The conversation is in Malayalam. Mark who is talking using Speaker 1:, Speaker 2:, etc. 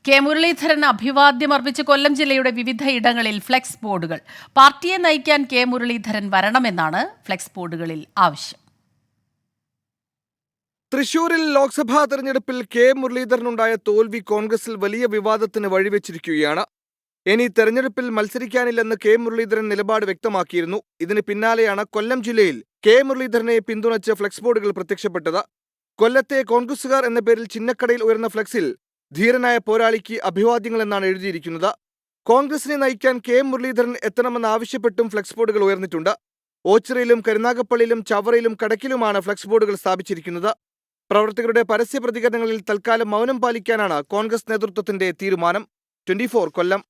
Speaker 1: കെ മുരളീധരൻ അഭിവാദ്യമർപ്പിച്ച് കൊല്ലം ജില്ലയുടെ വിവിധ ഇടങ്ങളിൽ ഫ്ലെക്സ് ബോർഡുകൾ. പാർട്ടിയെ നയിക്കാൻ കെ മുരളീധരൻ വരണമെന്നാണ് ഫ്ലെക്സ് ബോർഡുകളിൽ ആവശ്യം.
Speaker 2: തൃശൂരിൽ ലോക്സഭാ തെരഞ്ഞെടുപ്പിൽ കെ മുരളീധരനുണ്ടായ തോൽവി കോൺഗ്രസിൽ വലിയ വിവാദത്തിന് വഴിവെച്ചിരിക്കുകയാണ്. ഇനി തെരഞ്ഞെടുപ്പിൽ മത്സരിക്കാനില്ലെന്ന് കെ മുരളീധരൻ നിലപാട് വ്യക്തമാക്കിയിരുന്നു. ഇതിന് പിന്നാലെയാണ് കൊല്ലം ജില്ലയിൽ കെ മുരളീധരനെ പിന്തുണച്ച് ഫ്ലെക്സ് ബോർഡുകൾ പ്രത്യക്ഷപ്പെട്ടത്. കൊല്ലത്തെ കോൺഗ്രസുകാർ എന്ന പേരിൽ ചിന്നക്കടയിൽ ഉയർന്ന ഫ്ലെക്സിൽ ധീരനായ പോരാളിക്ക് അഭിവാദ്യങ്ങൾ എന്നാണ് എഴുതിയിരിക്കുന്നത്. കോൺഗ്രസിനെ നയിക്കാൻ കെ മുരളീധരൻ എത്തണമെന്നാവശ്യപ്പെട്ടും ഫ്ലെക്സ് ബോർഡുകൾ ഉയർന്നിട്ടുണ്ട്. ഓച്ചിറയിലും കരുനാഗപ്പള്ളിയിലും ചവറയിലും കടക്കിലുമാണ് ഫ്ലെക്സ് ബോർഡുകൾ സ്ഥാപിച്ചിരിക്കുന്നത്. പ്രവർത്തകരുടെ പരസ്യ പ്രതികരണങ്ങളിൽ തൽക്കാലം മൗനം പാലിക്കാനാണ് കോൺഗ്രസ് നേതൃത്വത്തിന്റെ തീരുമാനം. 24 കൊല്ലം.